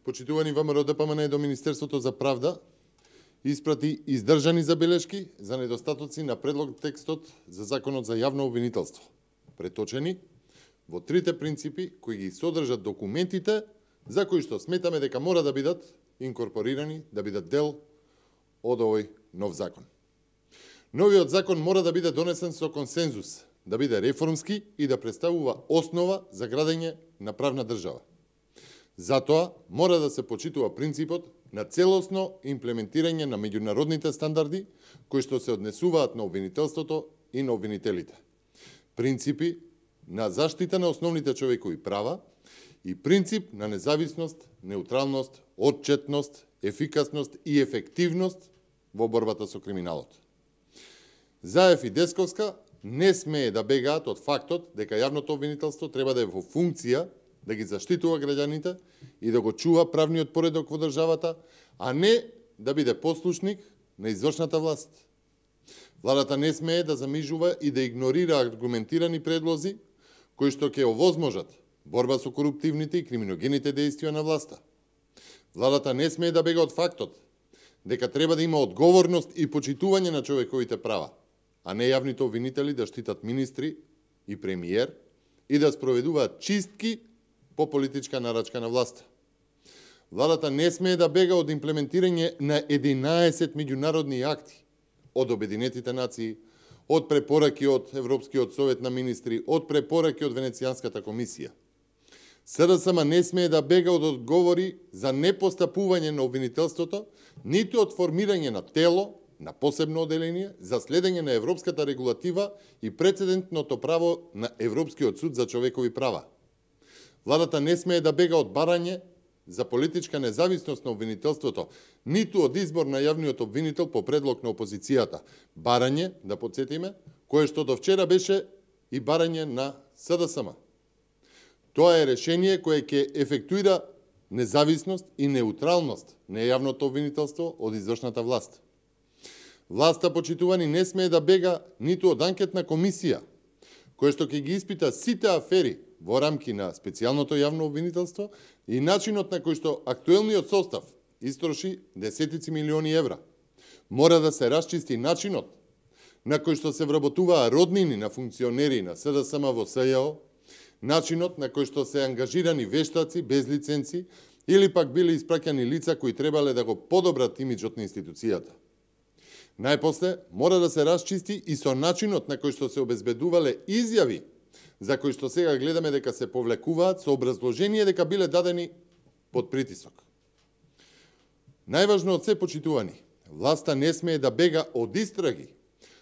почитувани ВМРО ДПМН до Министерството за правда, испрати издржани забелешки за недостатоци на предлог текстот за Законот за јавно обвинителство, преточени во трите принципи кои ги содржат документите за кои што сметаме дека мора да бидат инкорпорирани, да бидат дел од овој нов закон. Новиот закон мора да биде донесен со консензус, да биде реформски и да представува основа за градење на правна држава. Затоа мора да се почитува принципот на целосно имплементирање на меѓународните стандарди кои што се однесуваат на обвинителството и на обвинителите. Принципи на заштита на основните човекови права и принцип на независност, неутралност, отчетност, ефикасност и ефективност во борбата со криминалот. Заев и Десковска не смее да бегаат од фактот дека јавното обвинителство треба да е во функција да ги заштитува граѓаните и да го чува правниот поредок во државата, а не да биде послушник на извршната власт. Владата не смее да замижува и да игнорира аргументирани предлози кои што ќе овозможат борба со коруптивните и криминогените дејствија на власта. Владата не смее да бега од фактот дека треба да има одговорност и почитување на човековите права, а не јавните обвинители да штитат министри и премиер и да спроведуваат чистки по политичка нарачка на власта. Владата не смее да бега од имплементирање на 11 меѓународни акти од Обединетите нации, од препораки од Европскиот совет на министри, од препораки од Венецијанската комисија. СДСМ не смее да бега од одговори за непостапување на обвинителството, ниту од формирање на тело, на посебно оделение, за следење на европската регулатива и прецедентното право на Европскиот суд за човекови права. Владата не смее да бега од барање за политичка независност на обвинителството, ниту од избор на јавниот обвинител по предлог на опозицијата. Барање, да подсетиме, кое што до вчера беше и барање на СДСМ. Тоа е решение кое ќе ефектуира независност и неутралност на јавното обвинителство од извршната власт. Власта, почитувани, не смее да бега ниту од анкетна комисија, која што ќе ги испита сите афери во рамки на специјалното јавно обвинителство и начинот на кој што актуелниот состав истроши десетици милиони евра. Мора да се расчисти начинот на кој што се вработуваа роднини на функционери на СДСМ во СЈО, начинот на кој што се ангажирани вештаци без лиценци или пак биле испраќани лица кои требале да го подобрат имиджот на институцијата. Најпосле, мора да се расчисти и со начинот на кој што се обезбедувале изјави за кои што сега гледаме дека се повлекуваат со образложение дека биле дадени под притисок. Најважно од се, почитувани, власта не смее да бега од истраги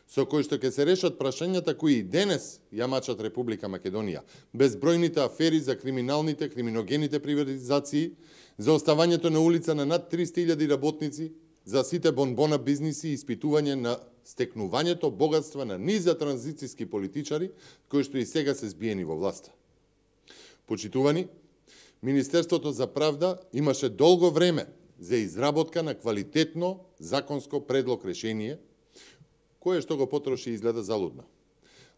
со кои што ќе се решат прашањата кои и денес ја мачат Република Македонија, безбројните афери за криминалните, криминогените приватизации, за оставањето на улица на над 300.000 работници, за сите бонбона бизниси и испитување на стекнувањето богатства на низа транзицијски политичари, кои што и сега се збиени во власта. Почитувани, Министерството за правда имаше долго време за изработка на квалитетно законско предлог решение, кое што го потроши изгледа залудно.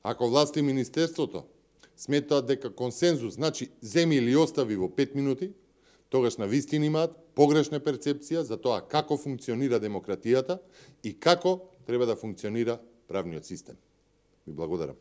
Ако власта и Министерството сметаат дека консензус значи земи или остави во 5 минути, тогаш на вистина имаат погрешна перцепција за тоа како функционира демократијата и како треба да функционира правниот систем. Ви благодарам.